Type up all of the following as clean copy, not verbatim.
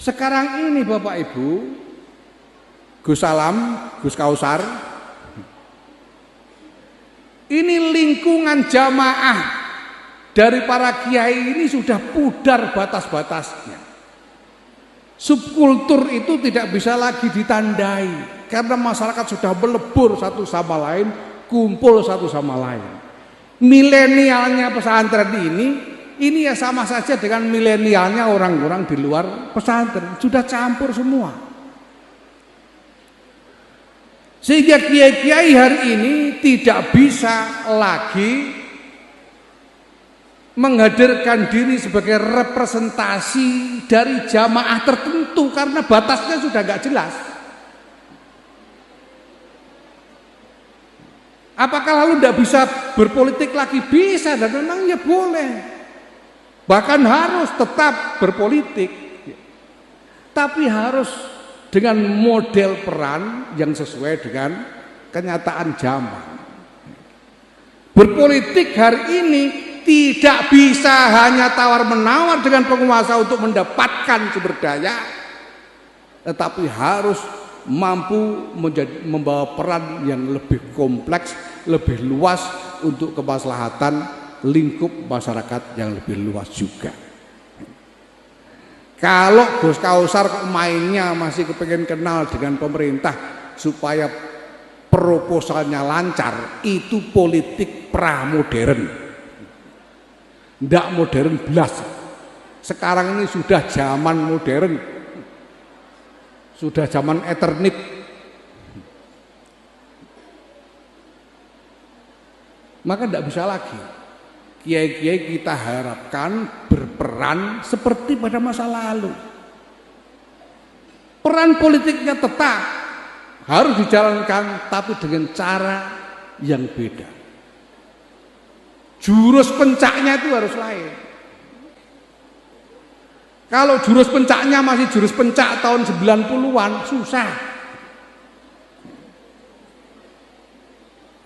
Sekarang ini Bapak Ibu, Gus Salam, Gus Kausar, ini lingkungan jamaah dari para kiai ini sudah pudar batas-batasnya. Subkultur itu tidak bisa lagi ditandai karena masyarakat sudah melebur satu sama lain, kumpul satu sama lain. Milenialnya pesantren ini ya sama saja dengan milenialnya orang-orang di luar pesantren, sudah campur semua. Sehingga kiai-kiai hari ini tidak bisa lagi menghadirkan diri sebagai representasi dari jamaah tertentu karena batasnya sudah nggak jelas. Apakah lalu tidak bisa berpolitik lagi? Bisa, dan memangnya boleh. Bahkan harus tetap berpolitik, tapi harus dengan model peran yang sesuai dengan kenyataan zaman. Berpolitik hari ini tidak bisa hanya tawar-menawar dengan penguasa untuk mendapatkan sumber daya, tetapi harus mampu membawa peran yang lebih kompleks, lebih luas untuk kemaslahatan lingkup masyarakat yang lebih luas juga. Kalau Gus Kausar mainnya masih kepengen kenal dengan pemerintah supaya proposalnya lancar, itu politik pramodern, ndak modern belas. Sekarang ini sudah zaman modern, sudah zaman Eternit. Maka tidak bisa lagi kiai-kiai kita harapkan berperan seperti pada masa lalu. Peran politiknya tetap harus dijalankan, tapi dengan cara yang beda. Jurus pencaknya itu harus lain. Kalau jurus pencaknya masih jurus pencak tahun 90-an, susah.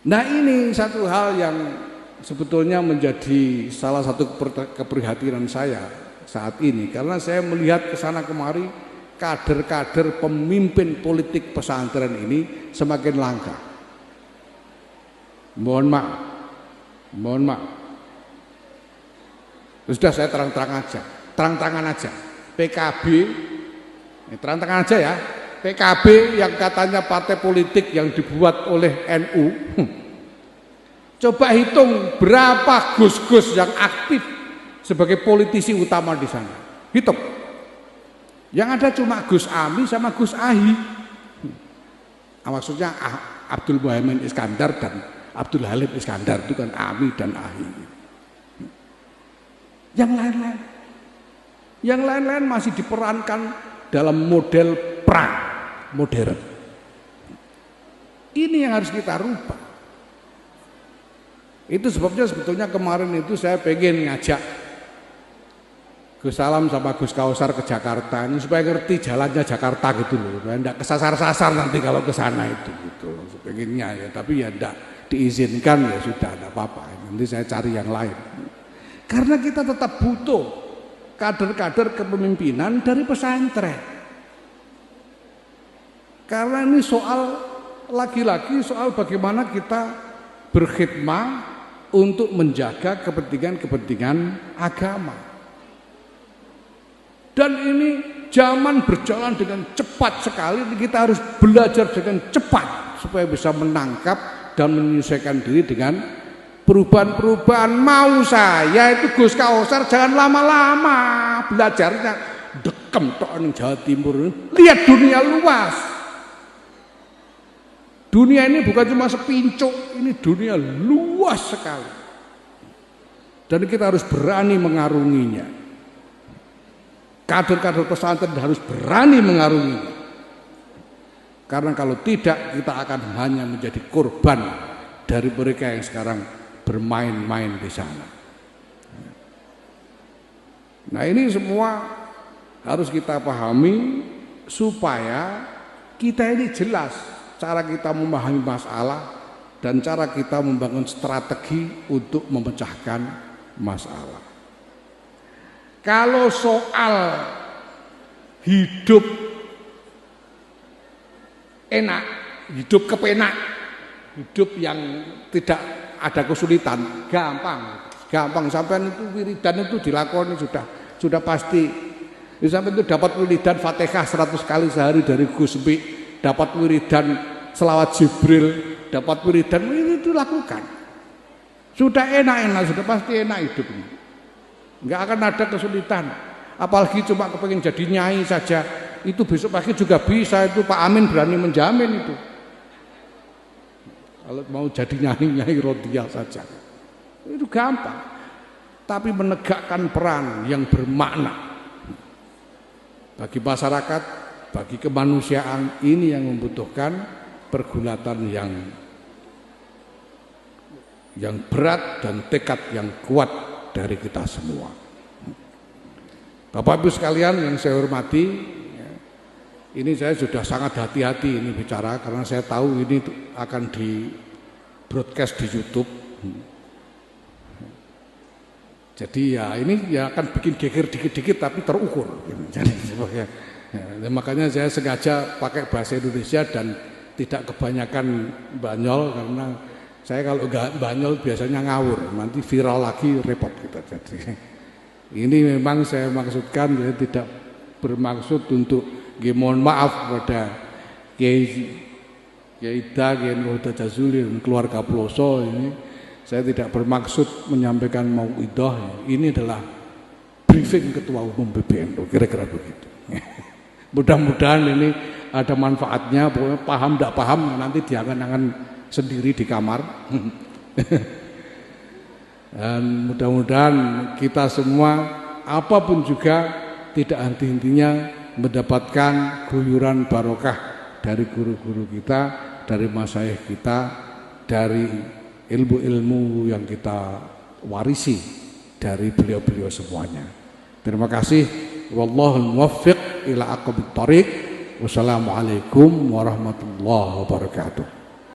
Nah, ini satu hal yang sebetulnya menjadi salah satu keprihatinan saya saat ini, karena saya melihat kesana kemari kader-kader pemimpin politik pesantren ini semakin langka. Mohon maaf. Sudah, saya terang-terangan aja. PKB, terang-terangan aja ya. PKB yang katanya partai politik yang dibuat oleh NU. Coba hitung berapa gus-gus yang aktif sebagai politisi utama di sana. Hitung. Yang ada cuma Gus Ami sama Gus Ahi. Maksudnya Abdul Muhaimin Iskandar dan Abdul Halim Iskandar, itu kan Ami dan Ahi. Yang lain-lain masih diperankan dalam model perang modern. Ini yang harus kita rubah. Itu sebabnya sebetulnya kemarin itu saya pengen ngajak Gus Salam sama Gus Kausar ke Jakarta ini supaya ngerti jalannya Jakarta gitu loh, enggak kesasar-sasar nanti kalau ke sana itu gitu. Pengennya ya, tapi ya enggak diizinkan, ya sudah, enggak apa-apa. Nanti saya cari yang lain. Karena kita tetap butuh kader-kader kepemimpinan dari pesantren. Karena ini soal lagi-lagi soal bagaimana kita berkhidmat untuk menjaga kepentingan-kepentingan agama. Dan ini zaman berjalan dengan cepat sekali, kita harus belajar dengan cepat supaya bisa menangkap dan menyesuaikan diri dengan perubahan-perubahan. Mau saya itu Gus Kausar jangan lama-lama belajarnya, dekem tok ning Jawa Timur. Lihat dunia luas. Dunia ini bukan cuma sepincuk, ini dunia luas sekali. Dan kita harus berani mengarunginya. Kader-kader pesantren harus berani mengarunginya. Karena kalau tidak, kita akan hanya menjadi korban dari mereka yang sekarang bermain-main di sana. Nah, ini semua harus kita pahami supaya kita ini jelas cara kita memahami masalah dan cara kita membangun strategi untuk memecahkan masalah. Kalau soal hidup enak, hidup kepenak, hidup yang tidak ada kesulitan, gampang sampai itu wiridan itu dilakoni sudah pasti. Sampai itu dapat wiridan Fatihah 100 kali sehari dari Gus Bi, dapat wiridan selawat Jibril, dapat wiridan itu lakukan. Sudah enak, sudah pasti enak hidup ini. Enggak akan ada kesulitan. Apalagi cuma kepengen jadi nyai saja, itu besok pagi juga bisa, itu Pak Amin berani menjamin itu. Kalau mau jadi nyai Rodia saja, itu gampang. Tapi menegakkan peran yang bermakna bagi masyarakat, bagi kemanusiaan, ini yang membutuhkan pergulatan yang berat dan tekad yang kuat dari kita semua. Bapak Ibu sekalian yang saya hormati, ini saya sudah sangat hati-hati ini bicara karena saya tahu ini akan di broadcast di YouTube. Jadi ya ini ya akan bikin geger dikit-dikit tapi terukur. Jadi makanya saya sengaja pakai bahasa Indonesia dan tidak kebanyakan Banyol karena saya kalau nggak Banyol biasanya ngawur, nanti viral lagi repot kita. Jadi ini memang saya maksudkan, saya tidak bermaksud untuk mohon maaf pada Kiai Ida, Kiai Nuhuda Jazuli dan keluarga Ploso ini. Saya tidak bermaksud menyampaikan mauidhah, ini adalah briefing Ketua Umum PBNU, kira-kira begitu. Mudah-mudahan ini ada manfaatnya, pokoknya paham tidak paham nanti diangan-angan sendiri di kamar. Dan mudah-mudahan kita semua apapun juga tidak henti-hentinya mendapatkan guyuran barokah dari guru-guru kita, dari masyayikh kita, dari ilmu-ilmu yang kita warisi dari beliau-beliau semuanya. Terima kasih. Wallahul muwaffiq ila aqwamit thoriq. Wassalamualaikum warahmatullahi wabarakatuh.